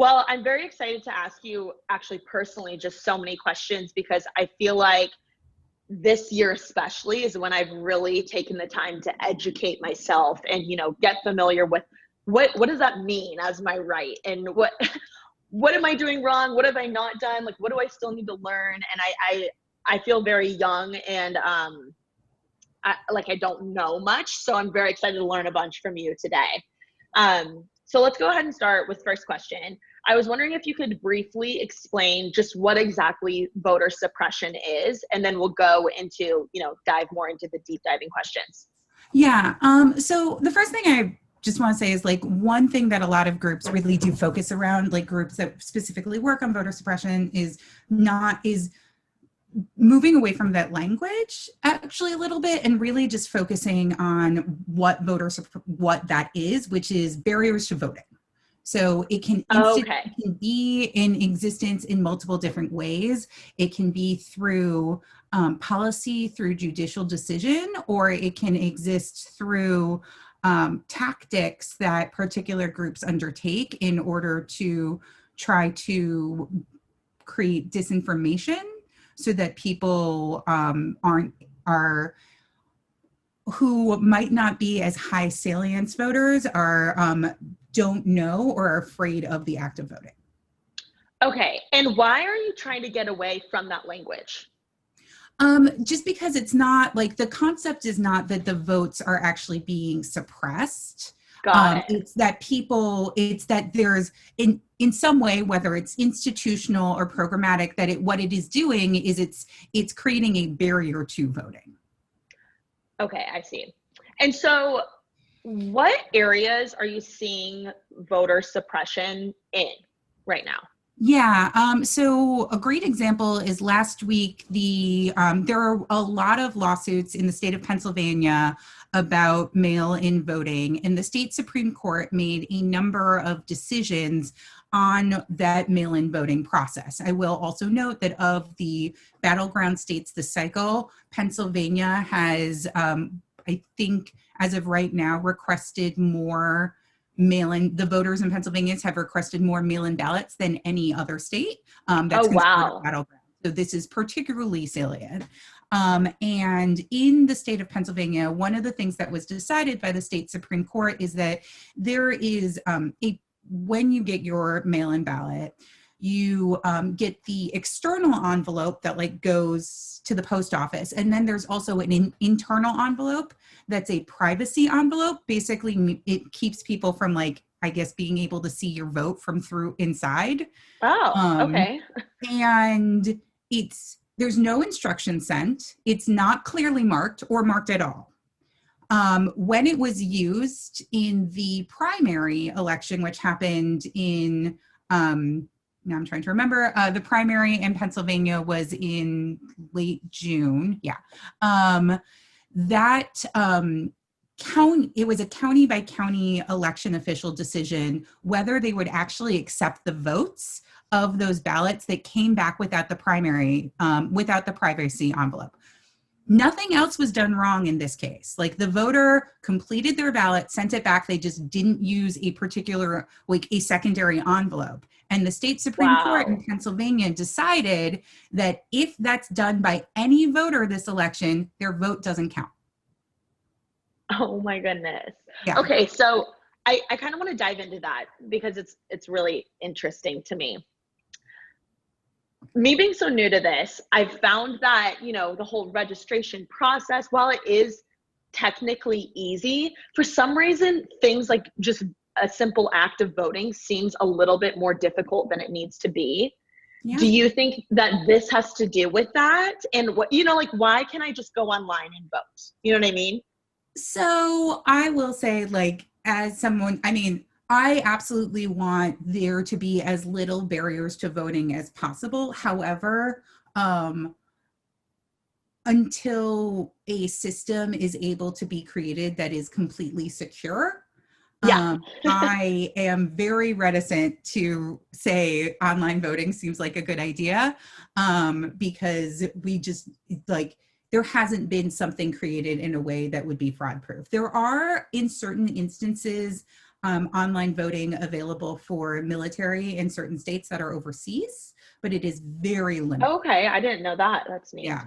Well, I'm very excited to ask you actually personally just so many questions because I feel like this year especially is when I've really taken the time to educate myself and, get familiar with what does that mean as my right and what am I doing wrong? What have I not done? Like, what do I still need to learn? And I feel very young and I don't know much. So I'm very excited to learn a bunch from you today. So let's go ahead and start with first question. I was wondering if you could briefly explain just what exactly voter suppression is, and then we'll go into, dive more into the deep diving questions. Yeah. So the first thing I just want to say is like one thing that a lot of groups really do focus around, like groups that specifically work on voter suppression, is moving away from that language actually a little bit and really just focusing on what that is, which is barriers to voting. So it can be in existence in multiple different ways. It can be through policy, through judicial decision, or it can exist through tactics that particular groups undertake in order to try to create disinformation so that people who might not be as high salience voters don't know or are afraid of the act of voting. Okay, and why are you trying to get away from that language? Just because it's not like the concept is not that the votes are actually being suppressed. Got it. It's that there's in some way, whether it's institutional or programmatic, that what it is doing is it's creating a barrier to voting. Okay, I see. And so what areas are you seeing voter suppression in right now? Yeah, so a great example is last week, there are a lot of lawsuits in the state of Pennsylvania about mail-in voting, and the state Supreme Court made a number of decisions on that mail-in voting process. I will also note that of the battleground states this cycle, Pennsylvania has, I think, as of right now, requested more the voters in Pennsylvania have requested more mail-in ballots than any other state that's considered a battleground. So this is particularly salient. And in the state of Pennsylvania, one of the things that was decided by the state Supreme Court is that there is when you get your mail-in ballot, you get the external envelope that goes to the post office. And then there's also an internal envelope that's a privacy envelope. Basically, it keeps people from being able to see your vote from through inside. Oh, okay. And there's no instruction sent. It's not clearly marked or marked at all. When it was used in the primary election, which happened in now I'm trying to remember, the primary in Pennsylvania was in late June. Yeah. It was a county by county election official decision whether they would actually accept the votes of those ballots that came back without the primary, without the privacy envelope. Nothing else was done wrong in this case. Like the voter completed their ballot, sent it back. They just didn't use a particular, a secondary envelope. And the state Supreme Court in Pennsylvania decided that if that's done by any voter this election, their vote doesn't count. Oh my goodness. Yeah. Okay, so I kind of want to dive into that because it's really interesting to me. Me being so new to this, I've found that, the whole registration process, while it is technically easy, for some reason, things like just a simple act of voting seems a little bit more difficult than it needs to be. Yeah. Do you think that this has to do with that? And what, why can't I just go online and vote? You know what I mean? So I will say, as someone, I absolutely want there to be as little barriers to voting as possible. However, until a system is able to be created that is completely secure, I am very reticent to say online voting seems like a good idea because we just there hasn't been something created in a way that would be fraud proof. There are, in certain instances, online voting available for military in certain states that are overseas, but it is very limited. Okay, I didn't know that. That's neat. Yeah.